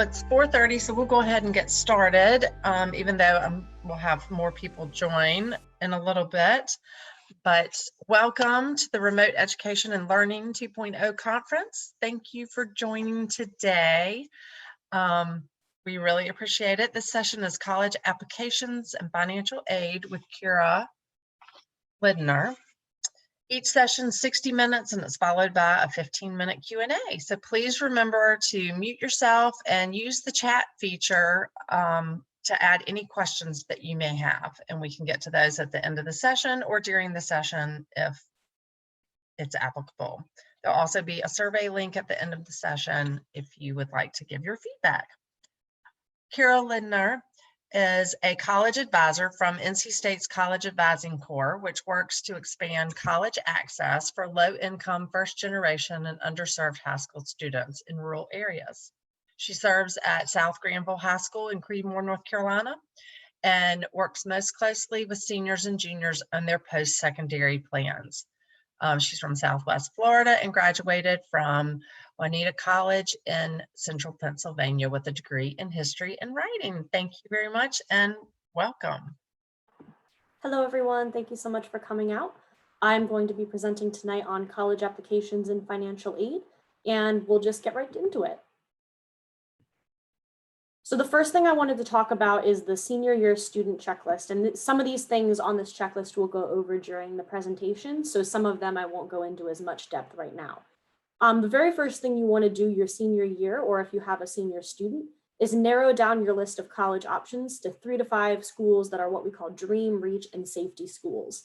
it's 4:30, so we'll go ahead and get started, even though we'll have more people join in a little bit. But welcome to the Remote Education and Learning 2.0 conference. Thank you for joining today. We really appreciate it. This session is College Applications and Financial Aid with Kira Lidner. Each session is 60 minutes and it's followed by a 15-minute Q&A. So please remember to mute yourself and use the chat feature to add any questions that you may have. And we can get to those at the end of the session or during the session if it's applicable. There'll also be a survey link at the end of the session if you would like to give your feedback. Kira Lidner is a college advisor from NC State's College Advising Corps, which works to expand college access for low-income, first-generation, and underserved high school students in rural areas. She serves at South Granville High School in Creedmoor, North Carolina, and works most closely with seniors and juniors on their post-secondary plans. She's from Southwest Florida and graduated from Juanita College in Central Pennsylvania with a degree in history and writing. Thank you very much and welcome. Hello, everyone. Thank you so much for coming out. I'm going to be presenting tonight on college applications and financial aid, and we'll just get right into it. So the first thing I wanted to talk about is the senior year student checklist. And some of these things on this checklist we'll go over during the presentation. So some of them I won't go into as much depth right now. The very first thing you want to do your senior year, or if you have a senior student, is narrow down your list of college options to 3 to 5 schools that are what we call dream, reach, and safety schools.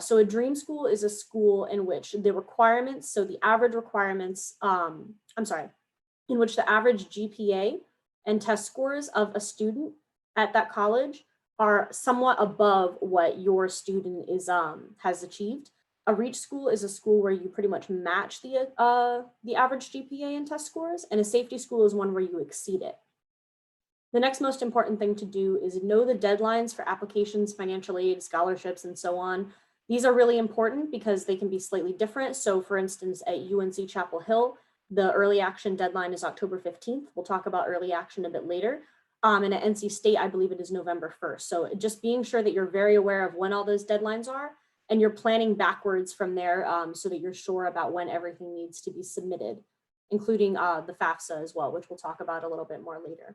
So a dream school is a school in which the requirements, so the average requirements, in which the average GPA and test scores of a student at that college are somewhat above what your student is has achieved. A reach school is a school where you pretty much match the average GPA and test scores, and a safety school is one where you exceed it. The next most important thing to do is know the deadlines for applications, financial aid, scholarships, and so on. These are really important because they can be slightly different. So for instance, at UNC Chapel Hill, the early action deadline is October 15th. We'll talk about early action a bit later. And at NC State, I believe it is November 1st. So just being sure that you're very aware of when all those deadlines are and you're planning backwards from there so that you're sure about when everything needs to be submitted, including the FAFSA as well, which we'll talk about a little bit more later.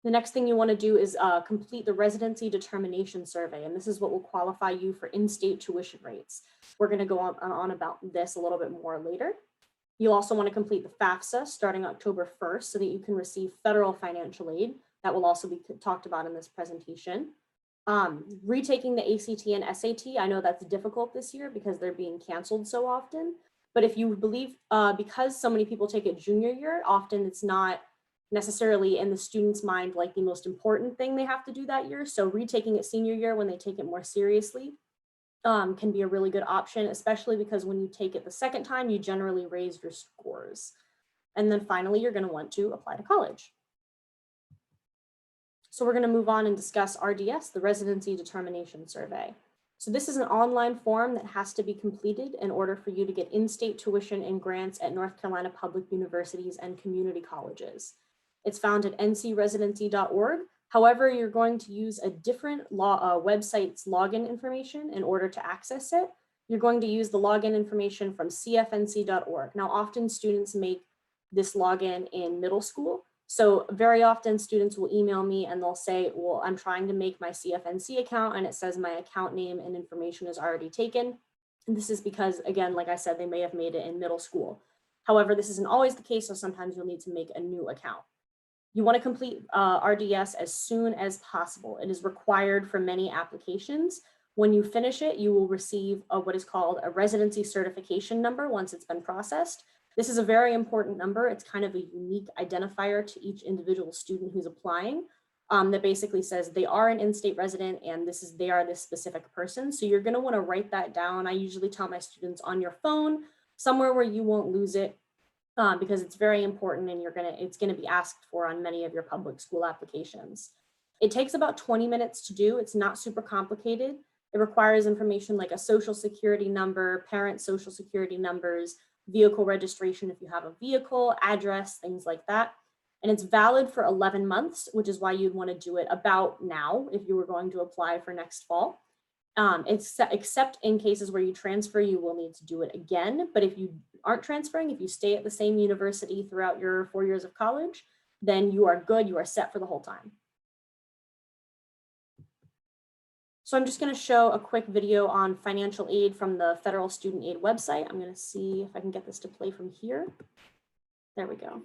The next thing you want to do is complete the residency determination survey. And this is what will qualify you for in-state tuition rates. We're going to go on about this a little bit more later. You'll also want to complete the FAFSA starting October 1st so that you can receive federal financial aid. That will also be talked about in this presentation. Retaking the ACT and SAT, I know that's difficult this year because they're being canceled so often. But if you believe, because so many people take it junior year, often it's not necessarily in the student's mind like the most important thing they have to do that year. So retaking it senior year when they take it more seriously can be a really good option, especially because when you take it the second time, you generally raise your scores. And then finally, you're going to want to apply to college. So we're going to move on and discuss RDS, the Residency Determination Survey. So this is an online form that has to be completed in order for you to get in-state tuition and grants at North Carolina public universities and community colleges. It's found at ncresidency.org. However, you're going to use a different website's login information in order to access it. You're going to use the login information from cfnc.org. Now, often students make this login in middle school. So very often students will email me and they'll say, well, I'm trying to make my CFNC account and it says my account name and information is already taken. And this is because, again, like I said, they may have made it in middle school. However, this isn't always the case, so sometimes you'll need to make a new account. You want to complete RDS as soon as possible. It is required for many applications. When you finish it, you will receive what is called a residency certification number once it's been processed. This is a very important number. It's kind of a unique identifier to each individual student who's applying that basically says they are an in-state resident and they are this specific person. So you're going to want to write that down. I usually tell my students on your phone, somewhere where you won't lose it. Because it's very important and it's gonna be asked for on many of your public school applications. It takes about 20 minutes to do. It's not super complicated. It requires information like a social security number, parent social security numbers, vehicle registration if you have a vehicle, address, things like that. and it's valid for 11 months, which is why you'd want to do it about now if you were going to apply for next fall. Except in cases where you transfer, you will need to do it again. But if you aren't transferring, if you stay at the same university throughout your 4 years of college, then you are good, you are set for the whole time. So I'm just going to show a quick video on financial aid from the Federal Student Aid website. I'm going to see if I can get this to play from here. There we go.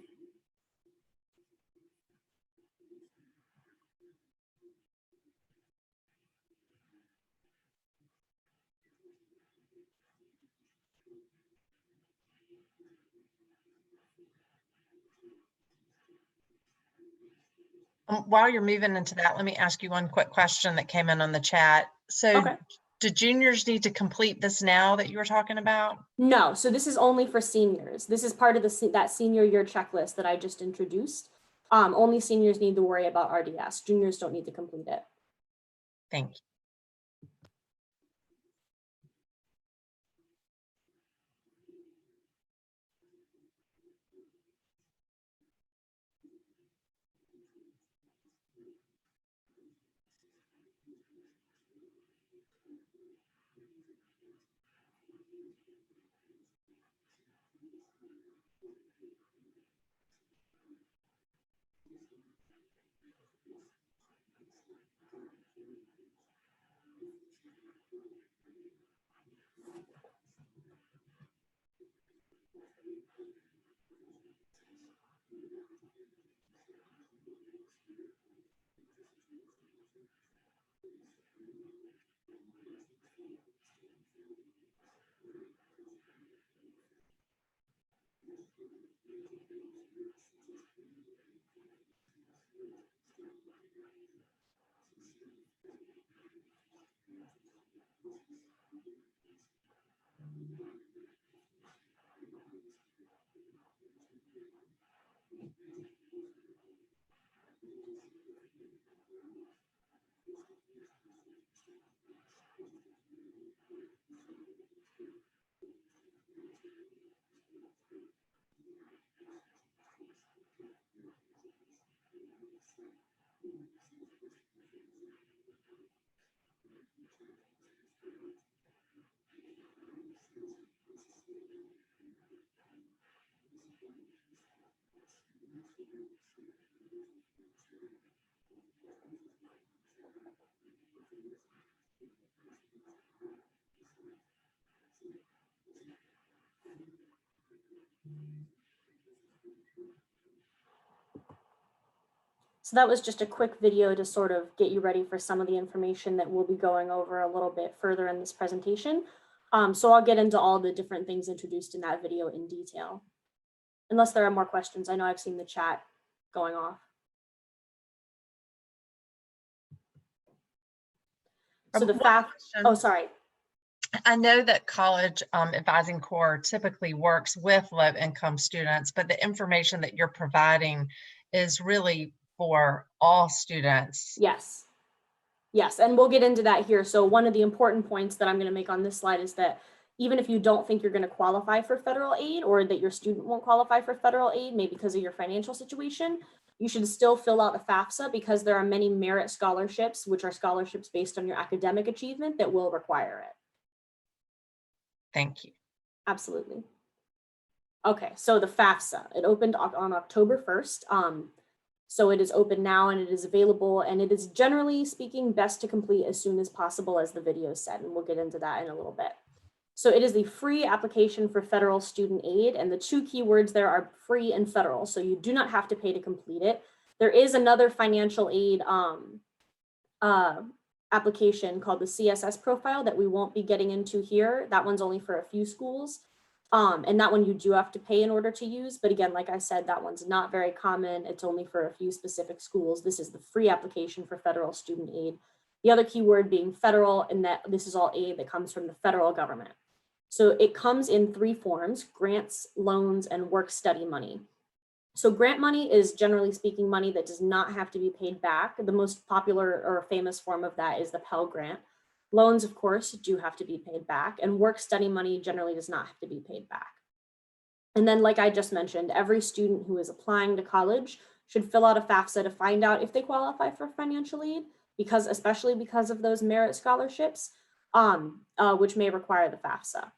While you're moving into that, let me ask you one quick question that came in on the chat. So Okay. do juniors need to complete this now that you were talking about? No, so this is only for seniors. This is part of that senior year checklist that I just introduced. Only seniors need to worry about RDS. Juniors don't need to complete it. Thank you. So that was just a quick video to sort of get you ready for some of the information that we'll be going over a little bit further in this presentation. So I'll get into all the different things introduced in that video in detail. Unless there are more questions. I know I've seen the chat going off. So the fact, oh, sorry. I know that College Advising Corps typically works with low-income students, but the information that you're providing is really for all students. Yes. Yes, and we'll get into that here. So one of the important points that I'm going to make on this slide is that even if you don't think you're going to qualify for federal aid, or that your student won't qualify for federal aid, maybe because of your financial situation, you should still fill out a FAFSA, because there are many merit scholarships, which are scholarships based on your academic achievement, that will require it. Thank you. Absolutely. Okay, so the FAFSA, it opened on October 1st. So it is open now and it is available, and it is generally speaking best to complete as soon as possible, as the video said, and we'll get into that in a little bit. So it is the free application for federal student aid, and the two keywords there are free and federal, so you do not have to pay to complete it. There is another financial aid application called the CSS profile that we won't be getting into here. That one's only for a few schools. And that one you do have to pay in order to use. But again, like I said, that one's not very common. It's only for a few specific schools. This is the free application for federal student aid. The other keyword being federal, and that this is all aid that comes from the federal government. So it comes in three forms: grants, loans, and work study money. So grant money is, generally speaking, money that does not have to be paid back. The most popular or famous form of that is the Pell Grant. Loans, of course, do have to be paid back, and work study money generally does not have to be paid back. And then, like I just mentioned, every student who is applying to college should fill out a FAFSA to find out if they qualify for financial aid, especially because of those merit scholarships, which may require the FAFSA.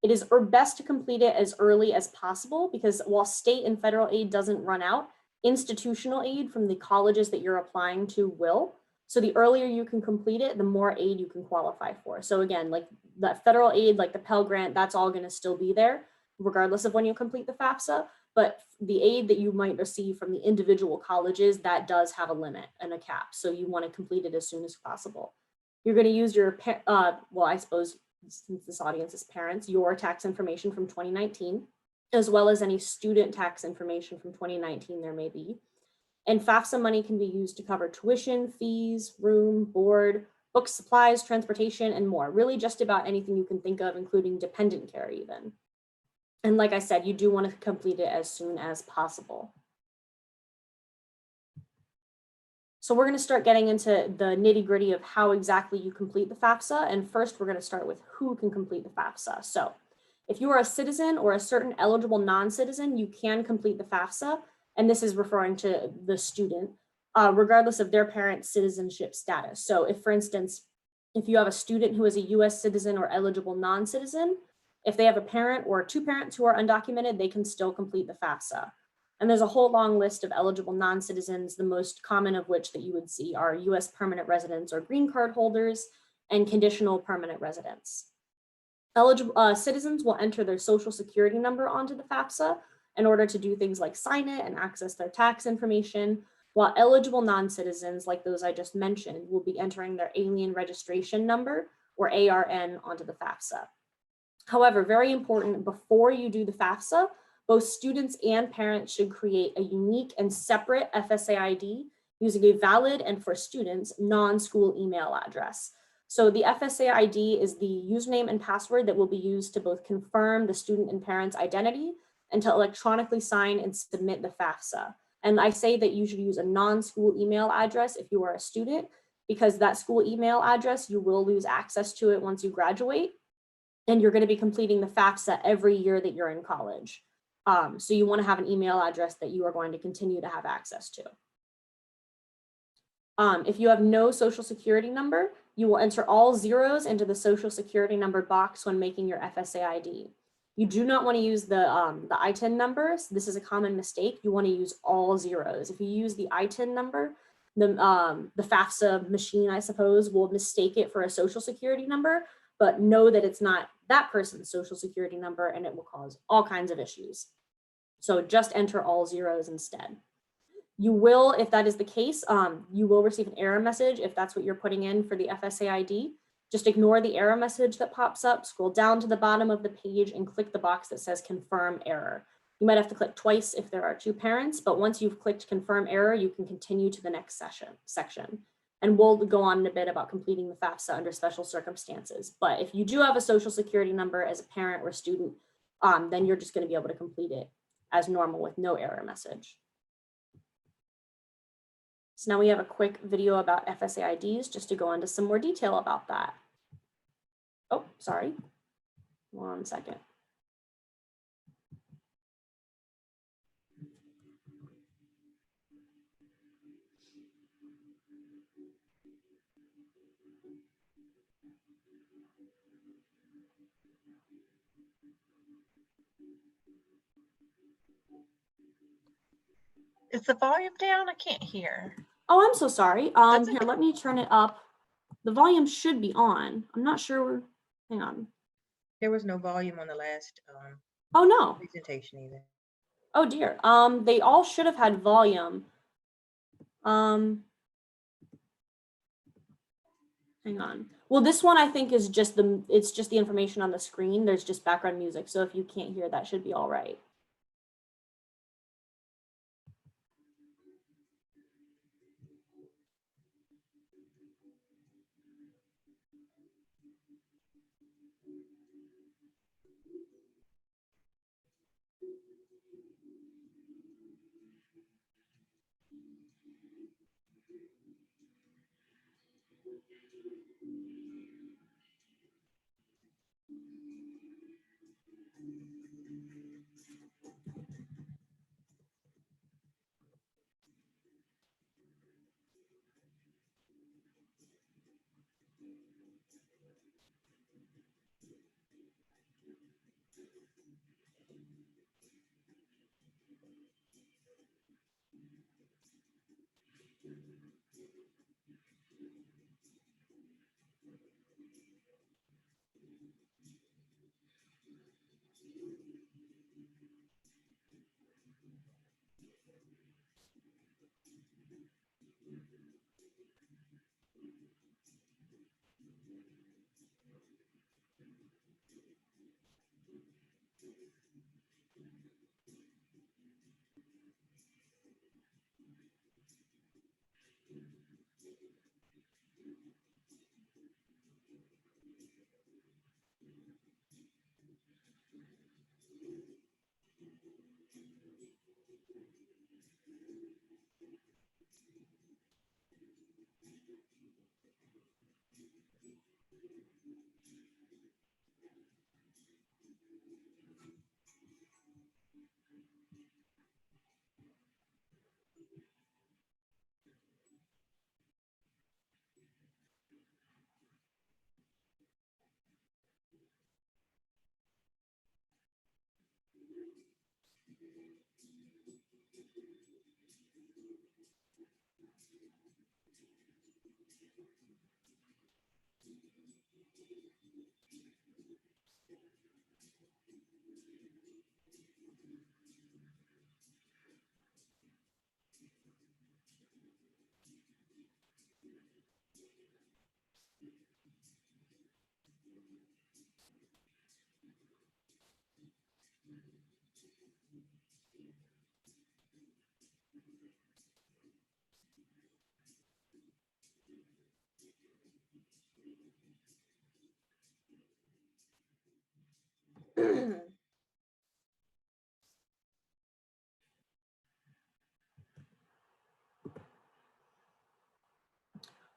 It is best to complete it as early as possible because while state and federal aid doesn't run out, institutional aid from the colleges that you're applying to will. So the earlier you can complete it, the more aid you can qualify for. So again, like that federal aid, like the Pell Grant, that's all going to still be there regardless of when you complete the FAFSA. But the aid that you might receive from the individual colleges, that does have a limit and a cap. So you want to complete it as soon as possible. You're going to use your, well, I suppose since this audience is parents, your tax information from 2019, as well as any student tax information from 2019 there may be. And FAFSA money can be used to cover tuition, fees, room, board, books, supplies, transportation, and more. Really just about anything you can think of, including dependent care even. And like I said, you do want to complete it as soon as possible. So we're going to start getting into the nitty gritty of how exactly you complete the FAFSA. And first, we're going to start with who can complete the FAFSA. So if you are a citizen or a certain eligible non-citizen, you can complete the FAFSA. And this is referring to the student, regardless of their parent's citizenship status. So if, for instance, if you have a student who is a US citizen or eligible non-citizen, if they have a parent or two parents who are undocumented, they can still complete the FAFSA. And there's a whole long list of eligible non-citizens, the most common of which that you would see are US permanent residents or green card holders and conditional permanent residents. Eligible citizens will enter their social security number onto the FAFSA in order to do things like sign it and access their tax information, while eligible non-citizens, like those I just mentioned, will be entering their alien registration number or ARN onto the FAFSA. However, very important, before you do the FAFSA, both students and parents should create a unique and separate FSA ID using a valid and, for students, non-school email address. So the FSA ID is the username and password that will be used to both confirm the student and parent's identity and to electronically sign and submit the FAFSA. And I say that you should use a non-school email address if you are a student, because that school email address, you will lose access to it once you graduate. And you're going to be completing the FAFSA every year that you're in college. So you want to have an email address that you are going to continue to have access to. If you have no social security number, you will enter all zeros into the social security number box when making your FSA ID. You do not want to use the ITIN numbers. This is a common mistake. You want to use all zeros. If you use the ITIN number, the FAFSA machine, I suppose, will mistake it for a social security number, but know that it's not that person's social security number and it will cause all kinds of issues. So just enter all zeros instead. You will, if that is the case, you will receive an error message if that's what you're putting in for the FSA ID. Just ignore the error message that pops up, scroll down to the bottom of the page and click the box that says confirm error. You might have to click twice if there are two parents, but once you've clicked confirm error, you can continue to the next section. And we'll go on in a bit about completing the FAFSA under special circumstances. But if you do have a social security number as a parent or student, then you're just going to be able to complete it as normal with no error message. So now we have a quick video about FSA IDs just to go into some more detail about that. Oh, sorry. 1 second. Is the volume down? I can't hear. Oh, I'm so sorry. Okay. Here, let me turn it up. The volume should be on. I'm not sure. Hang on. There was no volume on the last Oh no. presentation either. Oh dear. They all should have had volume. Hang on. Well, this one I think is just it's just the information on the screen. There's just background music. So if you can't hear, that should be all right.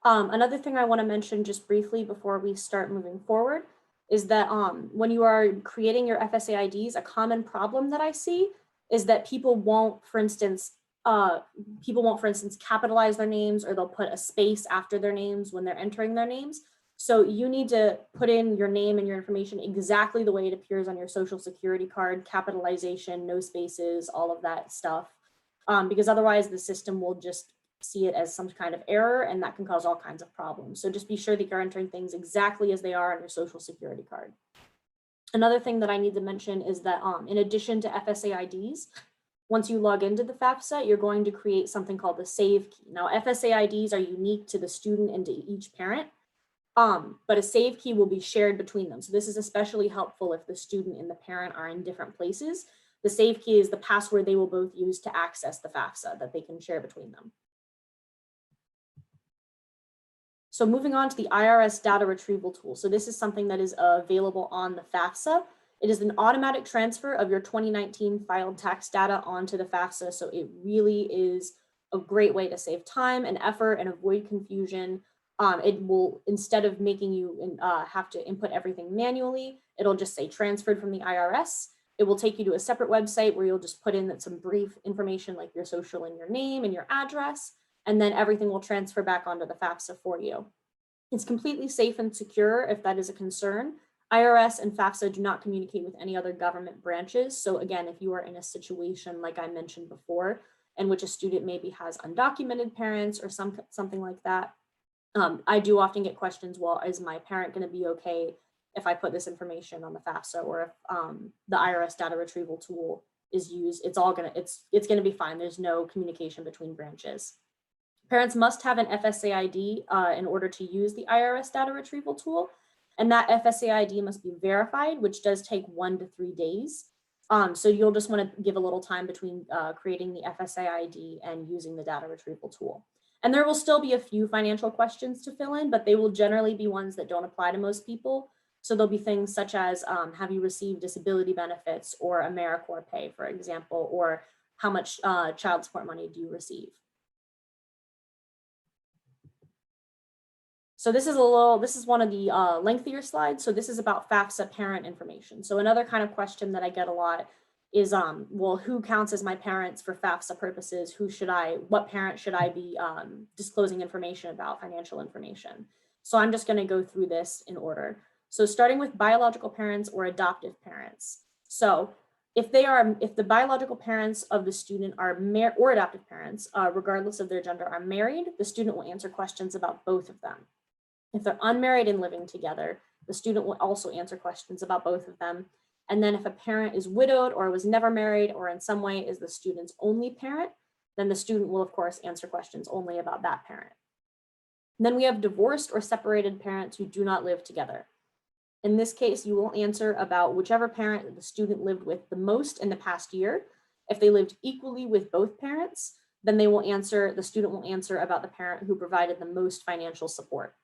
Another thing I want to mention just briefly before we start moving forward is that when you are creating your FSA IDs, a common problem that I see is that people won't, for instance, capitalize their names, or they'll put a space after their names when they're entering their names. So you need to put in your name and your information exactly the way it appears on your social security card, capitalization, no spaces, all of that stuff. Because otherwise the system will just see it as some kind of error, and that can cause all kinds of problems. So just be sure that you're entering things exactly as they are on your social security card. Another thing that I need to mention is that in addition to FSA IDs, once you log into the FAFSA, you're going to create something called the save key. Now, FSA IDs are unique to the student and to each parent, but a save key will be shared between them. So this is especially helpful if the student and the parent are in different places. The save key is the password they will both use to access the FAFSA that they can share between them. So moving on to the IRS data retrieval tool. So this is something that is available on the FAFSA. It is an automatic transfer of your 2019 filed tax data onto the FAFSA. So it really is a great way to save time and effort and avoid confusion. It will, instead of making you have to input everything manually, it'll just say transferred from the IRS. It will take you to a separate website where you'll just put in some brief information like your social and your name and your address, and then everything will transfer back onto the FAFSA for you. It's completely safe and secure if that is a concern. IRS and FAFSA do not communicate with any other government branches. So again, if you are in a situation like I mentioned before, in which a student maybe has undocumented parents or something like that, I do often get questions, well, is my parent going to be okay if I put this information on the FAFSA, or if the IRS data retrieval tool is used? It's going to be fine. There's no communication between branches. Parents must have an FSA ID in order to use the IRS data retrieval tool, and that FSA ID must be verified, which does take 1 to 3 days. So you'll just want to give a little time between creating the FSA ID and using the data retrieval tool. And there will still be a few financial questions to fill in, but they will generally be ones that don't apply to most people. So there'll be things such as, have you received disability benefits or AmeriCorps pay, for example, or how much child support money do you receive? So this is one of the lengthier slides. So this is about FAFSA parent information. So another kind of question that I get a lot is, well, who counts as my parents for FAFSA purposes? What parent should I be disclosing information about, financial information? So I'm just going to go through this in order. So starting with biological parents or adoptive parents. So if the biological parents of the student are or adoptive parents, regardless of their gender, are married, the student will answer questions about both of them. If they're unmarried and living together, the student will also answer questions about both of them. And then if a parent is widowed or was never married or in some way is the student's only parent, then the student will of course answer questions only about that parent. And then we have divorced or separated parents who do not live together. In this case, you will answer about whichever parent that the student lived with the most in the past year. If they lived equally with both parents, then the student will answer about the parent who provided the most financial support.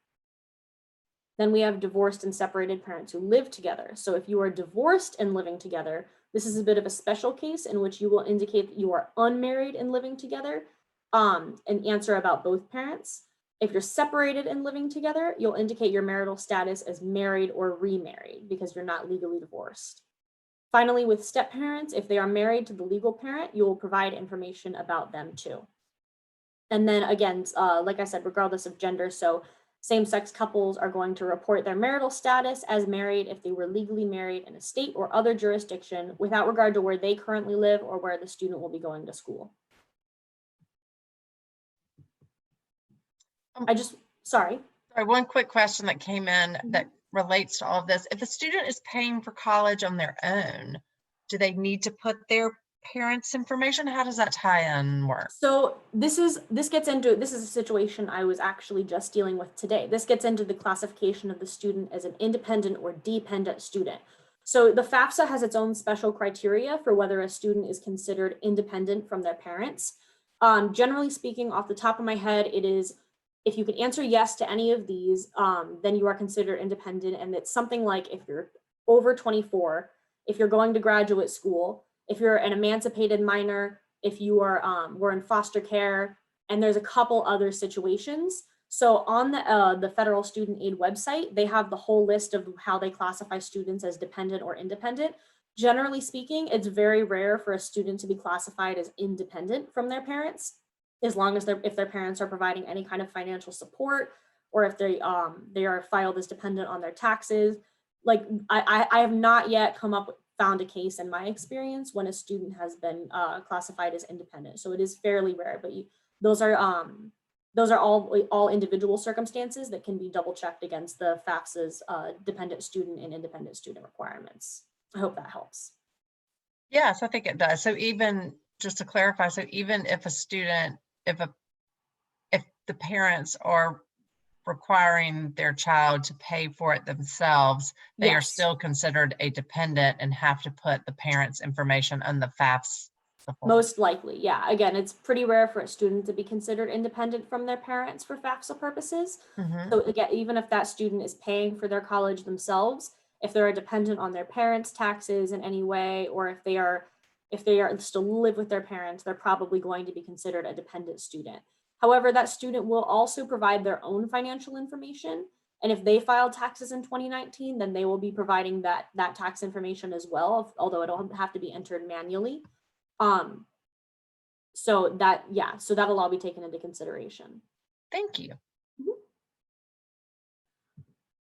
Then we have divorced and separated parents who live together. So if you are divorced and living together, this is a bit of a special case in which you will indicate that you are unmarried and living together, and answer about both parents. If you're separated and living together, you'll indicate your marital status as married or remarried because you're not legally divorced. Finally, with step parents, if they are married to the legal parent, you will provide information about them too. And then again, like I said, regardless of gender, so same-sex couples are going to report their marital status as married if they were legally married in a state or other jurisdiction without regard to where they currently live or where the student will be going to school. Sorry. Sorry, one quick question that came in Mhm. that relates to all of this. If a student is paying for college on their own, do they need to put their parents' information? How does that tie-in work? So this is a situation I was actually just dealing with today. This gets into the classification of the student as an independent or dependent student. So the FAFSA has its own special criteria for whether a student is considered independent from their parents. Generally speaking, off the top of my head, it is if you can answer yes to any of these, then you are considered independent. And it's something like if you're over 24, if you're going to graduate school, if you're an emancipated minor, if you are were in foster care, and there's a couple other situations. So on the federal student aid website, they have the whole list of how they classify students as dependent or independent. Generally speaking, it's very rare for a student to be classified as independent from their parents, as long as if their parents are providing any kind of financial support, or if they are filed as dependent on their taxes. Like I have not yet found a case in my experience when a student has been classified as independent. So it is fairly rare, but those are all individual circumstances that can be double checked against the FAFSA's dependent student and independent student requirements. I hope that helps. Yes, I think it does. So even just to clarify, so even if a student, if the parents are requiring their child to pay for it themselves, they are Yes. still considered a dependent and have to put the parents' information on the FAFSA form. Most likely, yeah. Again, it's pretty rare for a student to be considered independent from their parents for FAFSA purposes. Mhm. So again, even if that student is paying for their college themselves, if they're a dependent on their parents' taxes in any way, or if they are still live with their parents, they're probably going to be considered a dependent student. However, that student will also provide their own financial information. And if they filed taxes in 2019, then they will be providing that tax information as well, although it'll have to be entered manually. So that'll all be taken into consideration. Thank you.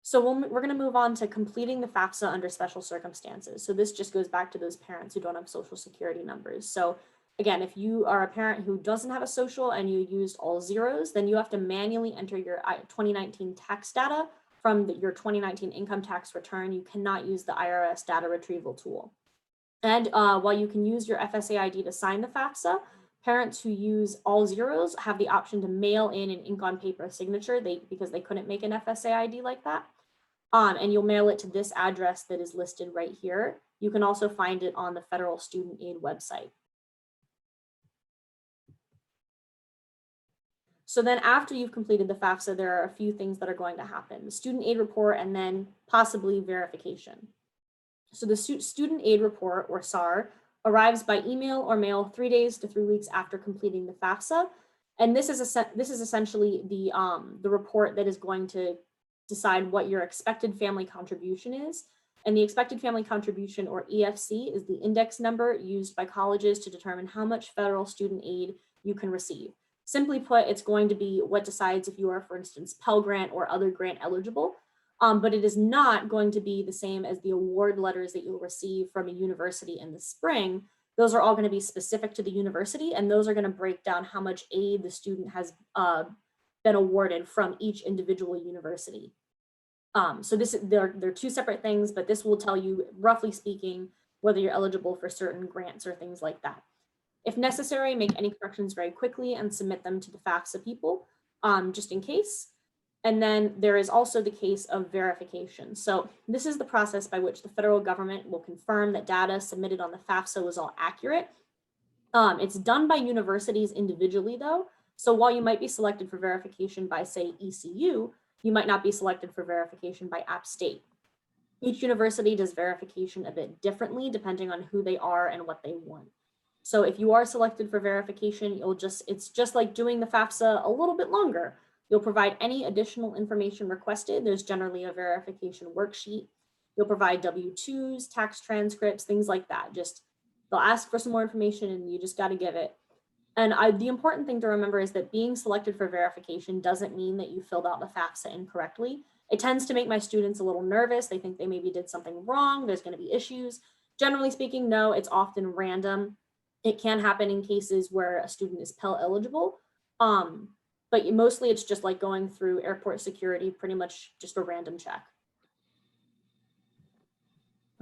So we're going to move on to completing the FAFSA under special circumstances. So this just goes back to those parents who don't have social security numbers. So again, if you are a parent who doesn't have a social and you used all zeros, then you have to manually enter your 2019 tax data from your 2019 income tax return. You cannot use the IRS data retrieval tool. And while you can use your FSA ID to sign the FAFSA, parents who use all zeros have the option to mail in an ink on paper signature because they couldn't make an FSA ID like that. And you'll mail it to this address that is listed right here. You can also find it on the federal student aid website. So then after you've completed the FAFSA, there are a few things that are going to happen: the student aid report and then possibly verification. So the student aid report, or SAR, arrives by email or mail 3 days to 3 weeks after completing the FAFSA. And this is essentially the report that is going to decide what your expected family contribution is. And the expected family contribution, or EFC, is the index number used by colleges to determine how much federal student aid you can receive. Simply put, it's going to be what decides if you are, for instance, Pell Grant or other grant eligible. But it is not going to be the same as the award letters that you'll receive from a university in the spring. Those are all going to be specific to the university, and those are going to break down how much aid the student has been awarded from each individual university. So they're two separate things, but this will tell you, roughly speaking, whether you're eligible for certain grants or things like that. If necessary, make any corrections very quickly and submit them to the FAFSA people, just in case. And then there is also the case of verification. So this is the process by which the federal government will confirm that data submitted on the FAFSA was all accurate. It's done by universities individually, though. So while you might be selected for verification by, say, ECU, you might not be selected for verification by App State. Each university does verification a bit differently depending on who they are and what they want. So if you are selected for verification, it's just like doing the FAFSA a little bit longer. You'll provide any additional information requested. There's generally a verification worksheet. You'll provide W-2s, tax transcripts, things like that. They'll ask for some more information and you just got to give it. And the important thing to remember is that being selected for verification doesn't mean that you filled out the FAFSA incorrectly. It tends to make my students a little nervous. They think they maybe did something wrong. There's going to be issues. Generally speaking, no, it's often random. It can happen in cases where a student is Pell eligible. but mostly it's just like going through airport security, pretty much just a random check.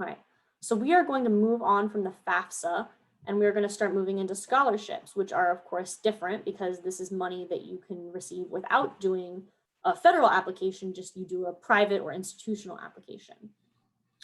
All right, so we are going to move on from the FAFSA and we're going to start moving into scholarships, which are of course different because this is money that you can receive without doing a federal application, just you do a private or institutional application.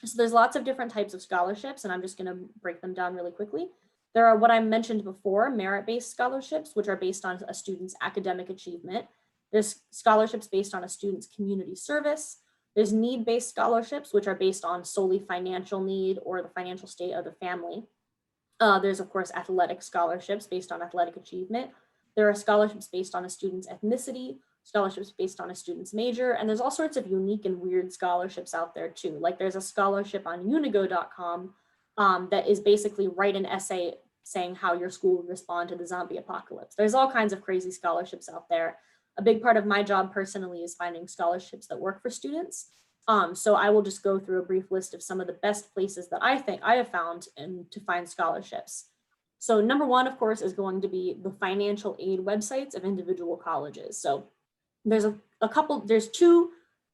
So there's lots of different types of scholarships and I'm just going to break them down really quickly. There are what I mentioned before, merit-based scholarships, which are based on a student's academic achievement. There's scholarships based on a student's community service. There's need-based scholarships, which are based on solely financial need or the financial state of the family. There's, of course, athletic scholarships based on athletic achievement. There are scholarships based on a student's ethnicity, scholarships based on a student's major, and there's all sorts of unique and weird scholarships out there too. Like there's a scholarship on unigo.com that is basically write an essay saying how your school would respond to the zombie apocalypse. There's all kinds of crazy scholarships out there. A big part of my job personally is finding scholarships that work for students. So I will just go through a brief list of some of the best places that I think I have found to find scholarships. So number one, of course, is going to be the financial aid websites of individual colleges. So there's a couple, there's two,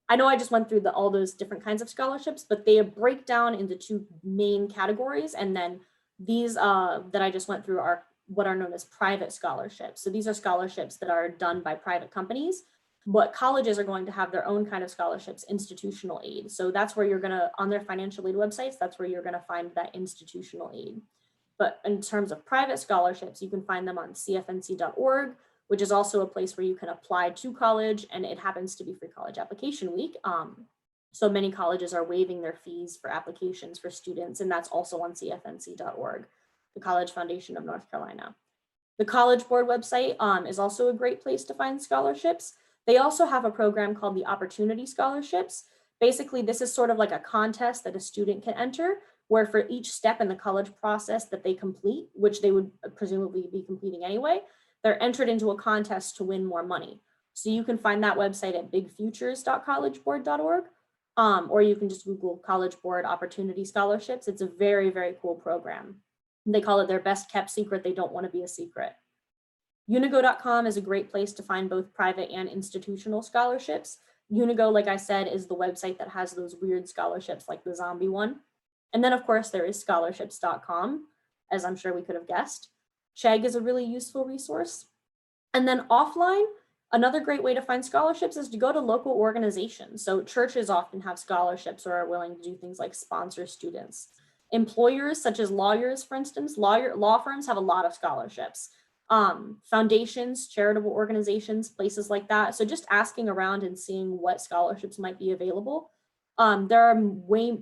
I know I just went through all those different kinds of scholarships, but they break down into two main categories. And then these that I just went through are what are known as private scholarships. So these are scholarships that are done by private companies, but colleges are going to have their own kind of scholarships, institutional aid. So that's where you're gonna, on their financial aid websites, that's where you're gonna find that institutional aid. But in terms of private scholarships, you can find them on cfnc.org, which is also a place where you can apply to college, and it happens to be Free College Application Week. So many colleges are waiving their fees for applications for students, and that's also on cfnc.org, the College Foundation of North Carolina. The College Board website is also a great place to find scholarships. They also have a program called the Opportunity Scholarships. Basically, this is sort of like a contest that a student can enter, where for each step in the college process that they complete, which they would presumably be completing anyway, they're entered into a contest to win more money. So you can find that website at bigfutures.collegeboard.org, or you can just Google College Board Opportunity Scholarships. It's a very, very cool program. They call it their best kept secret. They don't want to be a secret. Unigo.com is a great place to find both private and institutional scholarships. Unigo, like I said, is the website that has those weird scholarships like the zombie one. And then of course there is scholarships.com, as I'm sure we could have guessed. Chegg is a really useful resource. And then offline, another great way to find scholarships is to go to local organizations. So churches often have scholarships or are willing to do things like sponsor students. Employers such as lawyers, for instance, law firms have a lot of scholarships. Foundations, charitable organizations, places like that. So just asking around and seeing what scholarships might be available. There are way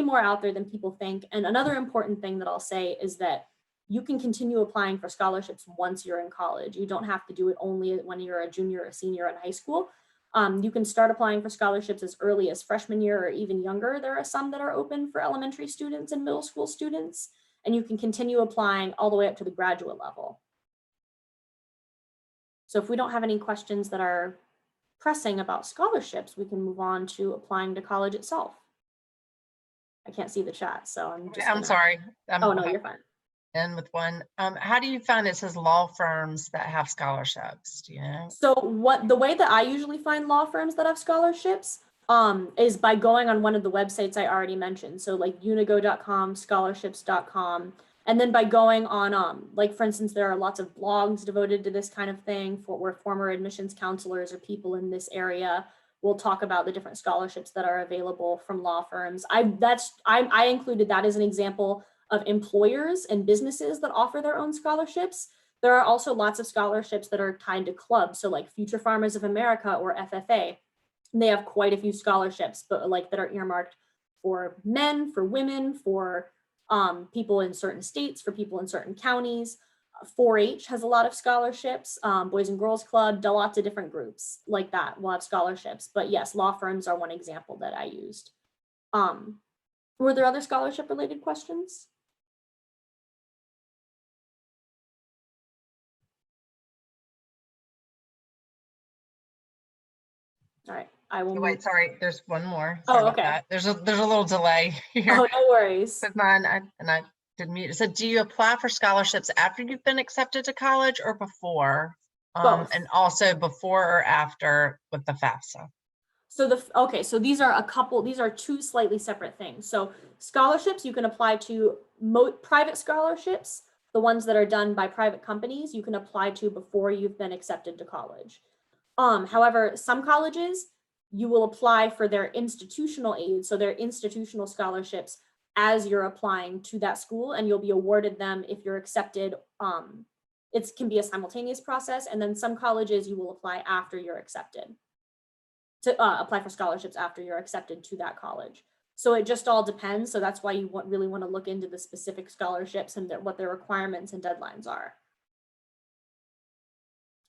more out there than people think. And another important thing that I'll say is that you can continue applying for scholarships once you're in college. You don't have to do it only when you're a junior or senior in high school. You can start applying for scholarships as early as freshman year or even younger. There are some that are open for elementary students and middle school students, and you can continue applying all the way up to the graduate level. So if we don't have any questions that are pressing about scholarships, we can move on to applying to college itself. I can't see the chat, so I'm sorry. Oh no, you're fine. In with one. How do you find it says law firms that have scholarships? Do you know? So the way that I usually find law firms that have scholarships is by going on one of the websites I already mentioned. So like unigo.com, scholarships.com, and then by going on like, for instance, there are lots of blogs devoted to this kind of thing where former admissions counselors or people in this area will talk about the different scholarships that are available from law firms. I included that as an example of employers and businesses that offer their own scholarships. There are also lots of scholarships that are tied to clubs. So like Future Farmers of America or FFA, they have quite a few scholarships, but like that are earmarked for men, for women, for people in certain states, for people in certain counties. 4-H has a lot of scholarships, Boys and Girls Club, lots of different groups like that will have scholarships. But yes, law firms are one example that I used. Were there other scholarship related questions? All right, I will. Wait, sorry, there's one more. Oh, okay. There's a little delay here. Oh, no worries. With mine, I didn't mute. It said, do you apply for scholarships after you've been accepted to college or before? Both. And also before or after with the FAFSA? So okay, so these are two slightly separate things. So scholarships, you can apply to private scholarships, the ones that are done by private companies, you can apply to before you've been accepted to college. However, some colleges, you will apply for their institutional aid, so their institutional scholarships as you're applying to that school, and you'll be awarded them if you're accepted. It can be a simultaneous process, and then some colleges you will apply after you're accepted to apply for scholarships after you're accepted to that college. So it just all depends. So that's why you really want to look into the specific scholarships and what their requirements and deadlines are.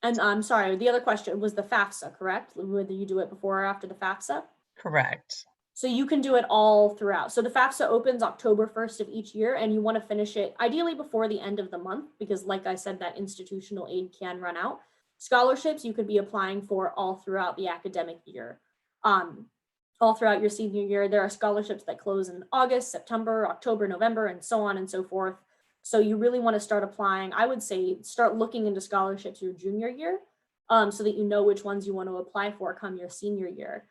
And I'm sorry, the other question was the FAFSA, correct? Whether you do it before or after the FAFSA? Correct. So you can do it all throughout. So the FAFSA opens October 1st of each year, and you want to finish it ideally before the end of the month, because like I said, that institutional aid can run out. Scholarships you could be applying for all throughout the academic year. All throughout your senior year, there are scholarships that close in August, September, October, November, and so on and so forth. So you really want to start applying, I would say, start looking into scholarships your junior year, so that you know which ones you want to apply for come your senior year.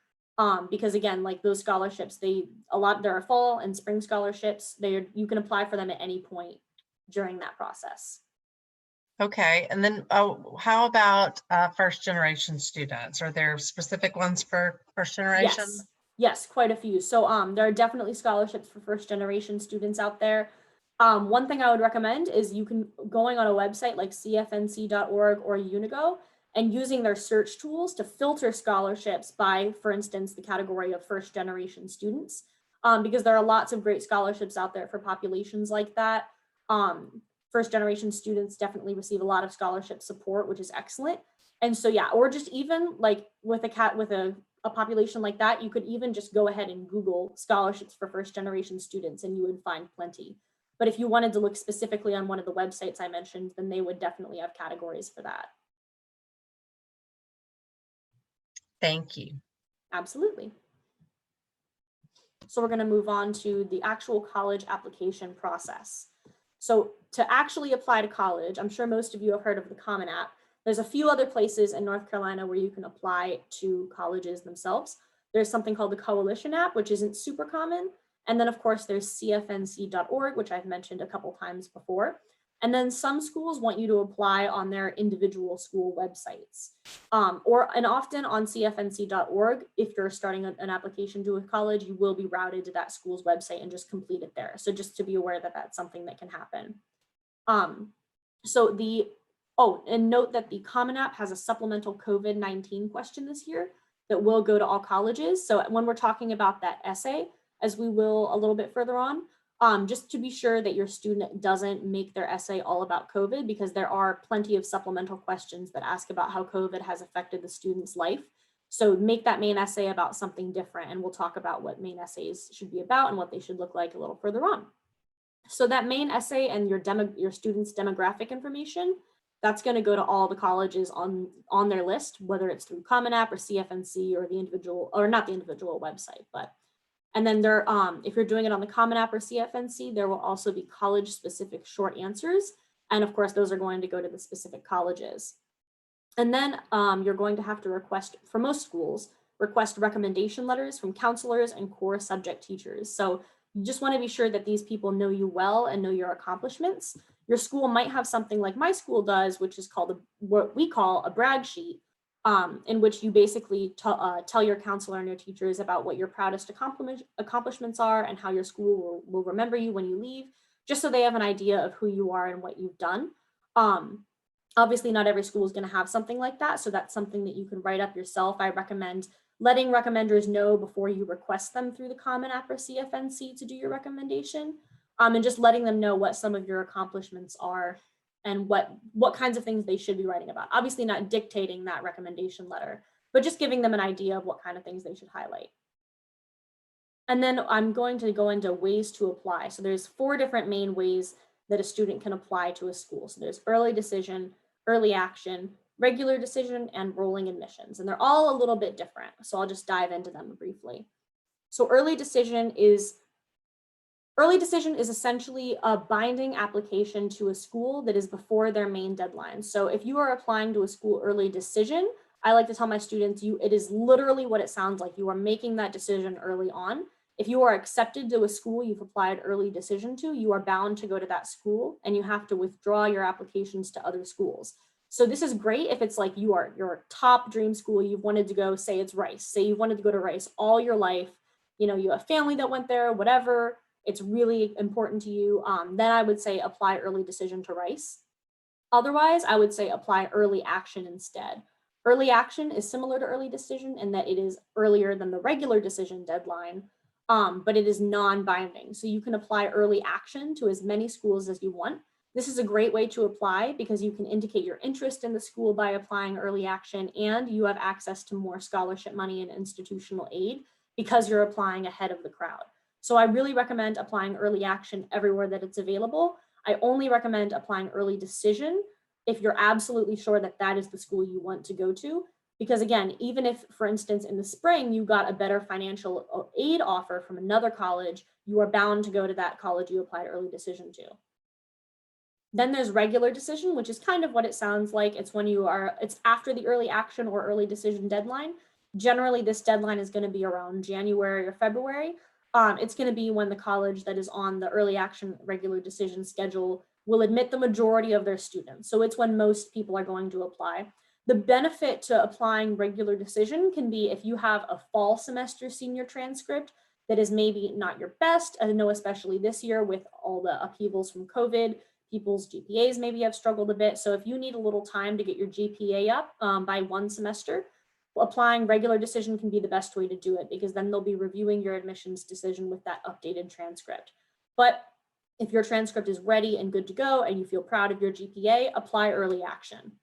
Because again, like those scholarships, there are fall and spring scholarships. You can apply for them at any point during that process. Okay, and then how about first generation students? Are there specific ones for first generation? Yes, quite a few. So there are definitely scholarships for first generation students out there. One thing I would recommend is going on a website like cfnc.org or Unigo and using their search tools to filter scholarships by, for instance, the category of first generation students, because there are lots of great scholarships out there for populations like that. First generation students definitely receive a lot of scholarship support, which is excellent. And so, yeah, or just even like with a population like that, you could even just go ahead and Google scholarships for first generation students and you would find plenty. But if you wanted to look specifically on one of the websites I mentioned, then they would definitely have categories for that. Thank you. Absolutely. So we're going to move on to the actual college application process. So to actually apply to college, I'm sure most of you have heard of the Common App. There's a few other places in North Carolina where you can apply to colleges themselves. There's something called the Coalition App, which isn't super common. And then of course there's cfnc.org, which I've mentioned a couple times before. And then some schools want you to apply on their individual school websites. And often on cfnc.org, if you're starting an application to a college, you will be routed to that school's website and just complete it there. So just to be aware that that's something that can happen. And note that the Common App has a supplemental COVID-19 question this year that will go to all colleges. So when we're talking about that essay, as we will a little bit further on, just to be sure that your student doesn't make their essay all about COVID, because there are plenty of supplemental questions that ask about how COVID has affected the student's life. So make that main essay about something different, and we'll talk about what main essays should be about and what they should look like a little further on. So that main essay and your student's demographic information, that's going to go to all the colleges on their list, whether it's through Common App or CFNC or the individual, or not the individual website, but. And then there, if you're doing it on the Common App or CFNC, there will also be college-specific short answers. And of course, those are going to go to the specific colleges. And then you're going to have to request, for most schools, request recommendation letters from counselors and core subject teachers. So you just want to be sure that these people know you well and know your accomplishments. Your school might have something like my school does, which is called what we call a brag sheet. In which you basically tell your counselor and your teachers about what your proudest accomplishments are and how your school will remember you when you leave, just so they have an idea of who you are and what you've done. Obviously, not every school is going to have something like that, so that's something that you can write up yourself. I recommend letting recommenders know before you request them through the Common App or CFNC to do your recommendation, and just letting them know what some of your accomplishments are and what kinds of things they should be writing about. Obviously not dictating that recommendation letter, but just giving them an idea of what kind of things they should highlight. And then I'm going to go into ways to apply. So there's 4 different main ways that a student can apply to a school. So there's early decision, early action, regular decision, and rolling admissions. And they're all a little bit different. So I'll just dive into them briefly. So early decision is Early decision is essentially a binding application to a school that is before their main deadline. So if you are applying to a school early decision, I like to tell my students, it is literally what it sounds like. You are making that decision early on. If you are accepted to a school you've applied early decision to, you are bound to go to that school and you have to withdraw your applications to other schools. So this is great if it's like your top dream school you've wanted to go, say it's Rice, say you wanted to go to Rice all your life, you have family that went there, whatever, it's really important to you, then I would say apply early decision to Rice. Otherwise, I would say apply early action instead. Early action is similar to early decision in that it is earlier than the regular decision deadline, but it is non-binding. So you can apply early action to as many schools as you want. This is a great way to apply because you can indicate your interest in the school by applying early action, and you have access to more scholarship money and institutional aid because you're applying ahead of the crowd. So I really recommend applying early action everywhere that it's available. I only recommend applying early decision if you're absolutely sure that that is the school you want to go to. Because again, even if, for instance, in the spring, you got a better financial aid offer from another college, you are bound to go to that college you applied early decision to. Then there's regular decision, which is kind of what it sounds like. It's when it's after the early action or early decision deadline. Generally, this deadline is going to be around January or February. It's going to be when the college that is on the early action regular decision schedule will admit the majority of their students. So it's when most people are going to apply. The benefit to applying regular decision can be if you have a fall semester senior transcript that is maybe not your best. I know especially this year with all the upheavals from COVID, people's GPAs maybe have struggled a bit. So if you need a little time to get your GPA up by one semester, applying regular decision can be the best way to do it because then they'll be reviewing your admissions decision with that updated transcript. But if your transcript is ready and good to go and you feel proud of your GPA, apply early action.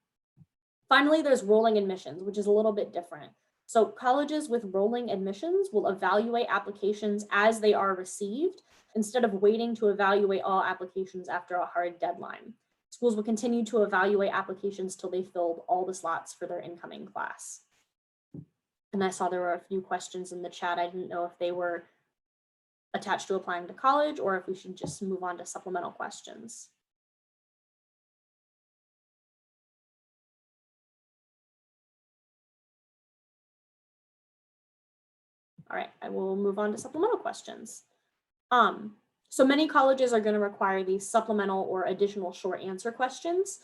Finally, there's rolling admissions, which is a little bit different. So colleges with rolling admissions will evaluate applications as they are received instead of waiting to evaluate all applications after a hard deadline. Schools will continue to evaluate applications till they filled all the slots for their incoming class. And I saw there were a few questions in the chat. I didn't know if they were attached to applying to college or if we should just move on to supplemental questions. All right, I will move on to supplemental questions. So many colleges are going to require these supplemental or additional short answer questions.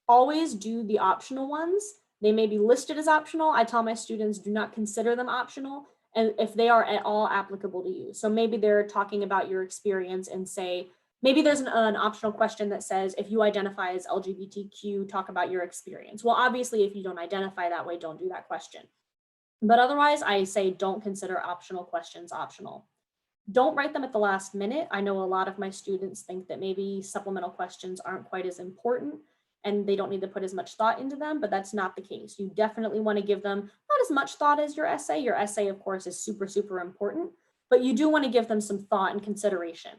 Always do the optional ones. They may be listed as optional. I tell my students do not consider them optional and if they are at all applicable to you. So maybe they're talking about your experience and say, maybe there's an optional question that says, if you identify as LGBTQ, talk about your experience. Well, obviously, if you don't identify that way, don't do that question. But otherwise, I say don't consider optional questions optional. Don't write them at the last minute. I know a lot of my students think that maybe supplemental questions aren't quite as important and they don't need to put as much thought into them, but that's not the case. You definitely want to give them not as much thought as your essay. Your essay, of course, is super, super important, but you do want to give them some thought and consideration.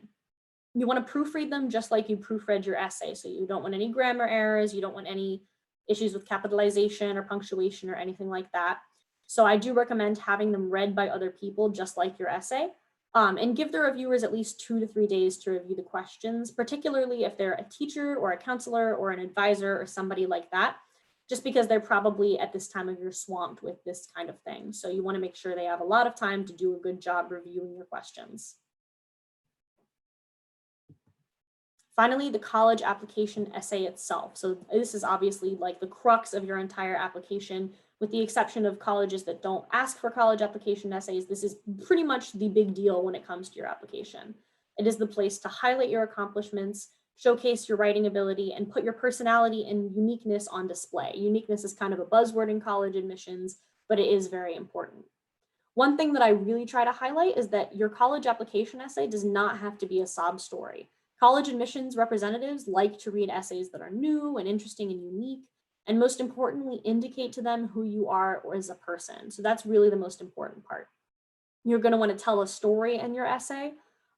You want to proofread them just like you proofread your essay. So you don't want any grammar errors. You don't want any issues with capitalization or punctuation or anything like that. So I do recommend having them read by other people, just like your essay. And give the reviewers at least 2 to 3 days to review the questions, particularly if they're a teacher or a counselor or an advisor or somebody like that, just because they're probably at this time of year swamped with this kind of thing. So you want to make sure they have a lot of time to do a good job reviewing your questions. Finally, the college application essay itself. So this is obviously like the crux of your entire application. With the exception of colleges that don't ask for college application essays, this is pretty much the big deal when it comes to your application. It is the place to highlight your accomplishments, showcase your writing ability, and put your personality and uniqueness on display. Uniqueness is kind of a buzzword in college admissions, but it is very important. One thing that I really try to highlight is that your college application essay does not have to be a sob story. College admissions representatives like to read essays that are new and interesting and unique, and most importantly, indicate to them who you are or as a person. So that's really the most important part. You're going to want to tell a story in your essay,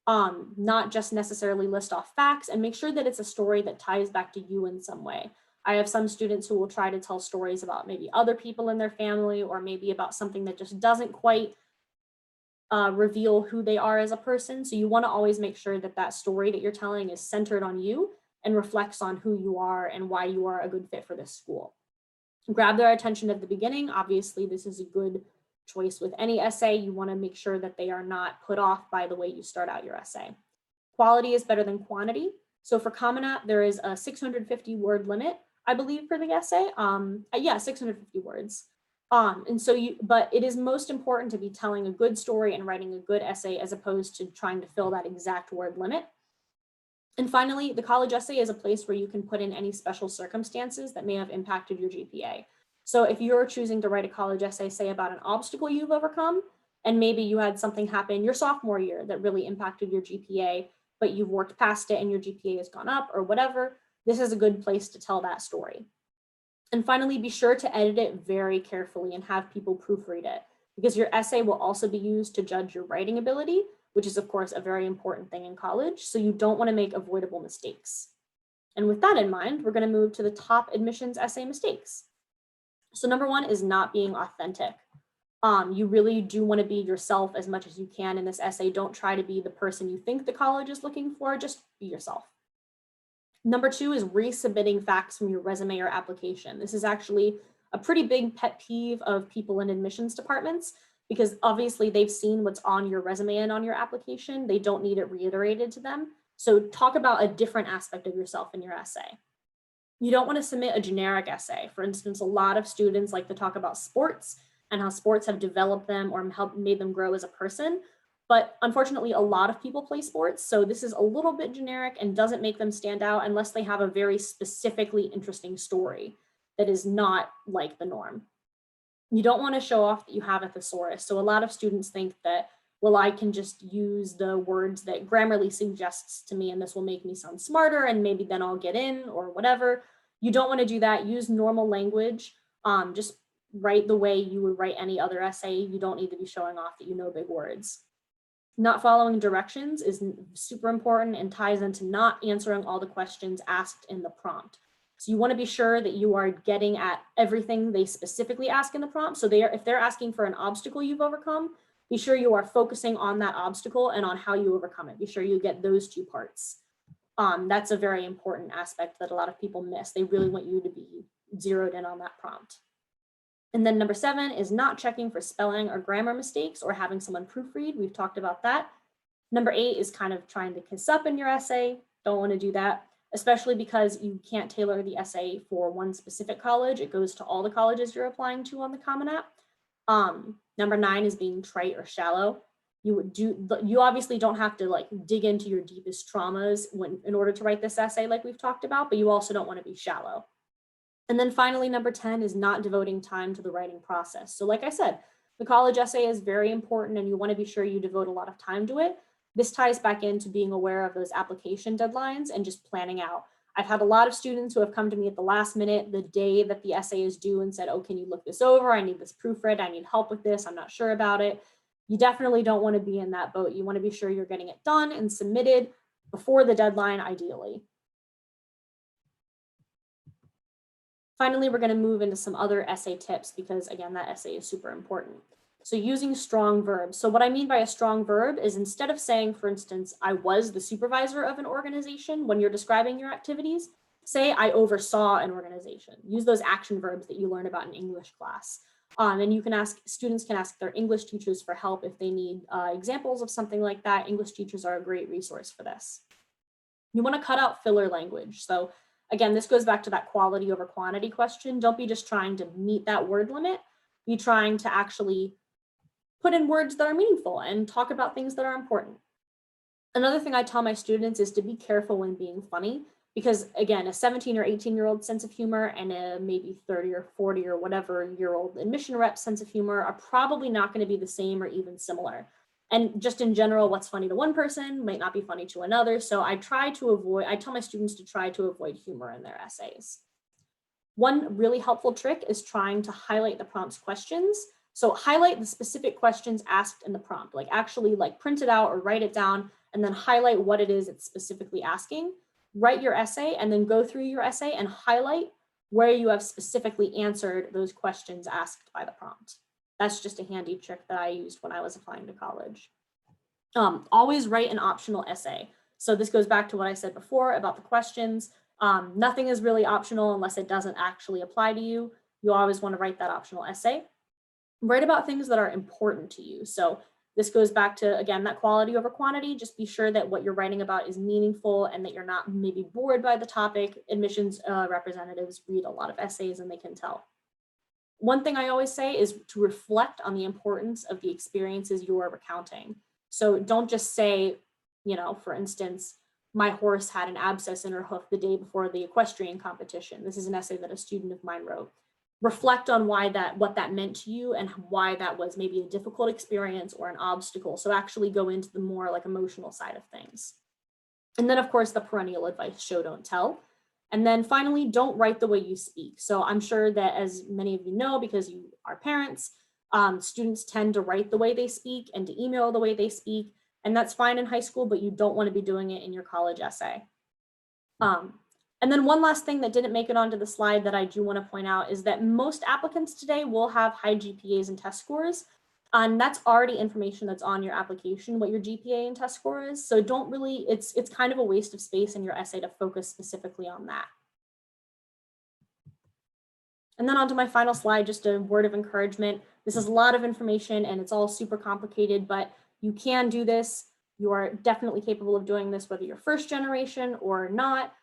not just necessarily list off facts, and make sure that it's a story that ties back to you in some way. I have some students who will try to tell stories about maybe other people in their family or maybe about something that just doesn't quite reveal who they are as a person. So you want to always make sure that that story that you're telling is centered on you and reflects on who you are and why you are a good fit for this school. Grab their attention at the beginning. Obviously, this is a good choice with any essay. You want to make sure that they are not put off by the way you start out your essay. Quality is better than quantity. So for Common App, there is a 650 word limit, I believe, for the essay. Yeah, 650 words. But it is most important to be telling a good story and writing a good essay as opposed to trying to fill that exact word limit. And finally, the college essay is a place where you can put in any special circumstances that may have impacted your GPA. So if you're choosing to write a college essay, say about an obstacle you've overcome, and maybe you had something happen your sophomore year that really impacted your GPA, but you've worked past it and your GPA has gone up or whatever, this is a good place to tell that story. And finally, be sure to edit it very carefully and have people proofread it, because your essay will also be used to judge your writing ability, which is of course a very important thing in college. So you don't want to make avoidable mistakes. And with that in mind, we're going to move to the top admissions essay mistakes. So number one is not being authentic. You really do want to be yourself as much as you can in this essay. Don't try to be the person you think the college is looking for, just be yourself. Number two is resubmitting facts from your resume or application. This is actually a pretty big pet peeve of people in admissions departments, because obviously they've seen what's on your resume and on your application. They don't need it reiterated to them. So talk about a different aspect of yourself in your essay. You don't want to submit a generic essay. For instance, a lot of students like to talk about sports and how sports have developed them or made them grow as a person. But unfortunately, a lot of people play sports. So this is a little bit generic and doesn't make them stand out unless they have a very specifically interesting story that is not like the norm. You don't want to show off that you have a thesaurus. So a lot of students think that, well, I can just use the words that Grammarly suggests to me and this will make me sound smarter and maybe then I'll get in or whatever. You don't want to do that. Use normal language. Just write the way you would write any other essay. You don't need to be showing off that you know big words. Not following directions is super important and ties into not answering all the questions asked in the prompt. So you want to be sure that you are getting at everything they specifically ask in the prompt. So if they're asking for an obstacle you've overcome, be sure you are focusing on that obstacle and on how you overcome it. Be sure you get those two parts. That's a very important aspect that a lot of people miss. They really want you to be zeroed in on that prompt. And then number 7 is not checking for spelling or grammar mistakes or having someone proofread. We've talked about that. Number 8 is kind of trying to kiss up in your essay. Don't want to do that, especially because you can't tailor the essay for one specific college. It goes to all the colleges you're applying to on the Common App. Number 9 is being trite or shallow. You obviously don't have to like dig into your deepest traumas in order to write this essay like we've talked about, but you also don't want to be shallow. And then finally, number 10 is not devoting time to the writing process. So like I said, the college essay is very important and you want to be sure you devote a lot of time to it. This ties back into being aware of those application deadlines and just planning out. I've had a lot of students who have come to me at the last minute, the day that the essay is due, and said, oh, can you look this over? I need this proofread. I need help with this. I'm not sure about it. You definitely don't want to be in that boat. You want to be sure you're getting it done and submitted before the deadline, ideally. Finally, we're going to move into some other essay tips because, again, that essay is super important. So using strong verbs. So what I mean by a strong verb is instead of saying, for instance, I was the supervisor of an organization when you're describing your activities, say I oversaw an organization. Use those action verbs that you learn about in English class. And you can ask, students can ask their English teachers for help if they need examples of something like that. English teachers are a great resource for this. You want to cut out filler language. So again, this goes back to that quality over quantity question. Don't be just trying to meet that word limit. Be trying to actually put in words that are meaningful and talk about things that are important. Another thing I tell my students is to be careful when being funny, because again, a 17 or 18-year-old sense of humor and a maybe 30 or 40 or whatever year old admission rep sense of humor are probably not going to be the same or even similar. And just in general, what's funny to one person might not be funny to another. So I tell my students to try to avoid humor in their essays. One really helpful trick is trying to highlight the prompt's questions. So highlight the specific questions asked in the prompt, like actually like print it out or write it down and then highlight what it is it's specifically asking. Write your essay and then go through your essay and highlight where you have specifically answered those questions asked by the prompt. That's just a handy trick that I used when I was applying to college. Always write an optional essay. So this goes back to what I said before about the questions. Nothing is really optional unless it doesn't actually apply to you. You always want to write that optional essay. Write about things that are important to you. So this goes back to, again, that quality over quantity. Just be sure that what you're writing about is meaningful and that you're not maybe bored by the topic. Admissions representatives read a lot of essays and they can tell. One thing I always say is to reflect on the importance of the experiences you are recounting. So don't just say, you know, for instance, my horse had an abscess in her hoof the day before the equestrian competition. This is an essay that a student of mine wrote. Reflect on what that meant to you and why that was maybe a difficult experience or an obstacle. So actually go into the more like emotional side of things. And then of course the perennial advice, show, don't tell. And then finally, don't write the way you speak. So I'm sure that as many of you know, because you are parents, students tend to write the way they speak and to email the way they speak. And that's fine in high school, but you don't want to be doing it in your college essay. And then one last thing that didn't make it onto the slide that I do want to point out is that most applicants today will have high GPAs and test scores. And that's already information that's on your application, what your GPA and test score is. So don't really, it's kind of a waste of space in your essay to focus specifically on that. And then onto my final slide, just a word of encouragement. This is a lot of information and it's all super complicated, but you can do this. You are definitely capable of doing this, whether you're first generation or not.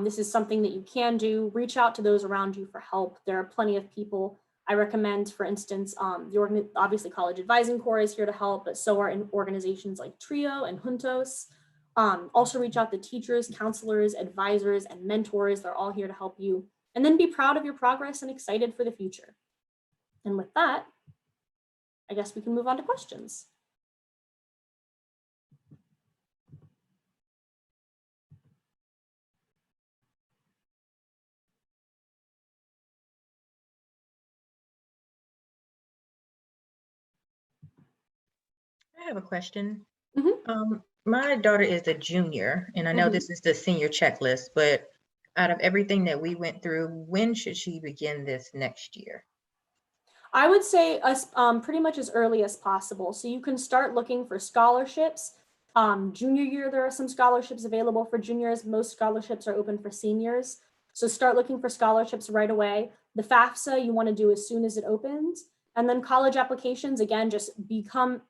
This is something that you can do. Reach out to those around you for help. There are plenty of people. I recommend, for instance, obviously College Advising Corps is here to help, but so are in organizations like TRIO and Juntos. Also reach out to teachers, counselors, advisors, and mentors. They're all here to help you. And then be proud of your progress and excited for the future. And with that, I guess we can move on to questions. I have a question. Mhm. My daughter is a junior, and I know Mhm. this is the senior checklist, but out of everything that we went through, when should she begin this next year? I would say pretty much as early as possible. So you can start looking for scholarships. Junior year, there are some scholarships available for juniors. Most scholarships are open for seniors. So start looking for scholarships right away. The FAFSA you want to do as soon as it opens. And then college applications, again, just become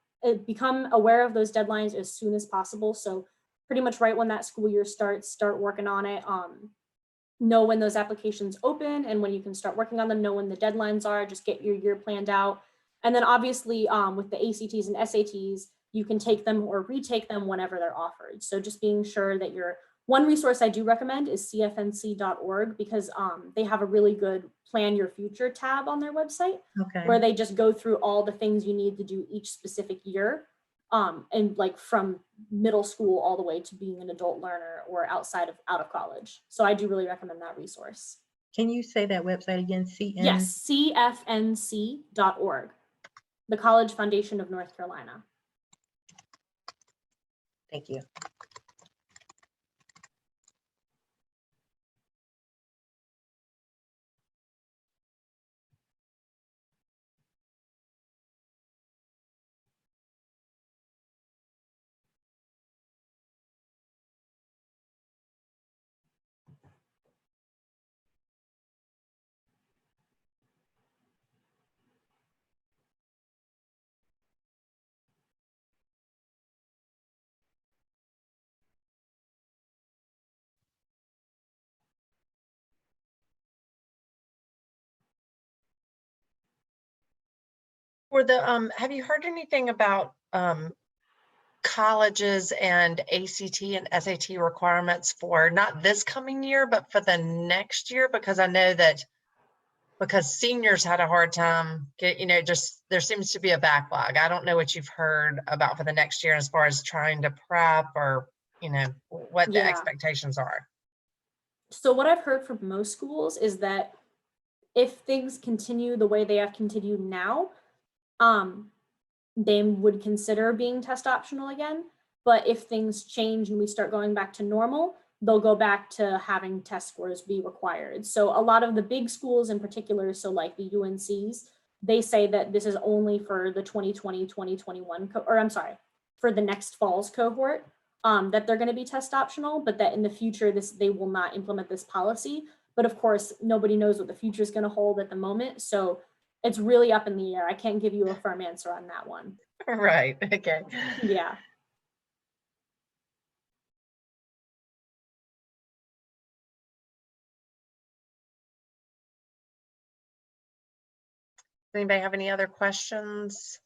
aware of those deadlines as soon as possible. So pretty much right when that school year starts, start working on it. Know when those applications open and when you can start working on them, know when the deadlines are, just get your year planned out. And then obviously with the ACTs and SATs, you can take them or retake them whenever they're offered. So just being sure that one resource I do recommend is cfnc.org because they have a really good plan your future tab on their website where they just go through all the things you need to do each specific year. And like from middle school all the way to being an adult learner or out of college. So I do really recommend that resource. Can you say that website again? CN? Yes, cfnc.org, the College Foundation of North Carolina. Thank you. For the have you heard anything about colleges and ACT and SAT requirements for not this coming year, but for the next year? Because I know that because seniors had a hard time just there seems to be a backlog. I don't know what you've heard about for the next year as far as trying to prep or what the expectations are. So what I've heard from most schools is that if things continue the way they have continued now, they would consider being test optional again. But if things change and we start going back to normal, they'll go back to having test scores be required. So a lot of the big schools in particular, so like the UNCs, they say that this is only for the 2020, 2021, or I'm sorry, for the next fall's cohort, that they're going to be test optional, but that in the future, they will not implement this policy. But of course, nobody knows what the future is going to hold at the moment. So it's really up in the air. I can't give you a firm answer on that one. Right, okay. Yeah. Anybody have any other questions?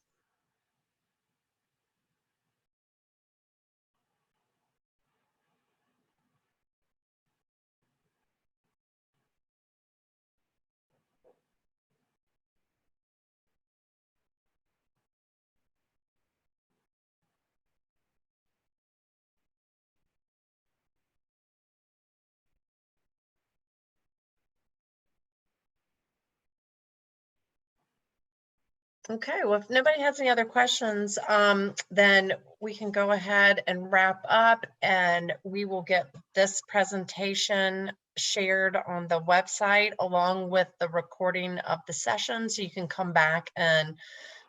Okay, well, if nobody has any other questions, then we can go ahead and wrap up, and we will get this presentation shared on the website along with the recording of the session, so you can come back and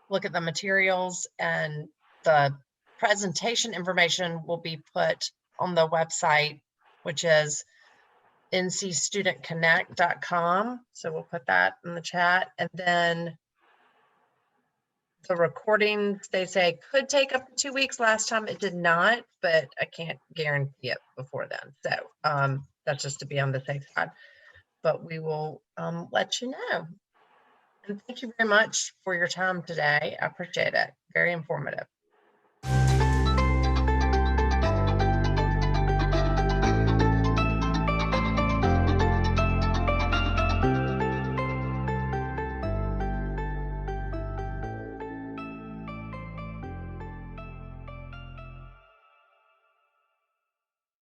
look at the materials, and the presentation information will be put on the website, which is ncstudentconnect.com. So we'll put that in the chat, and then the recording, they say, could take up to 2 weeks. Last time it did not, but I can't guarantee it before then. So that's just to be on the safe side. But we will let you know. And thank you very much for your time today. I appreciate it. Very informative.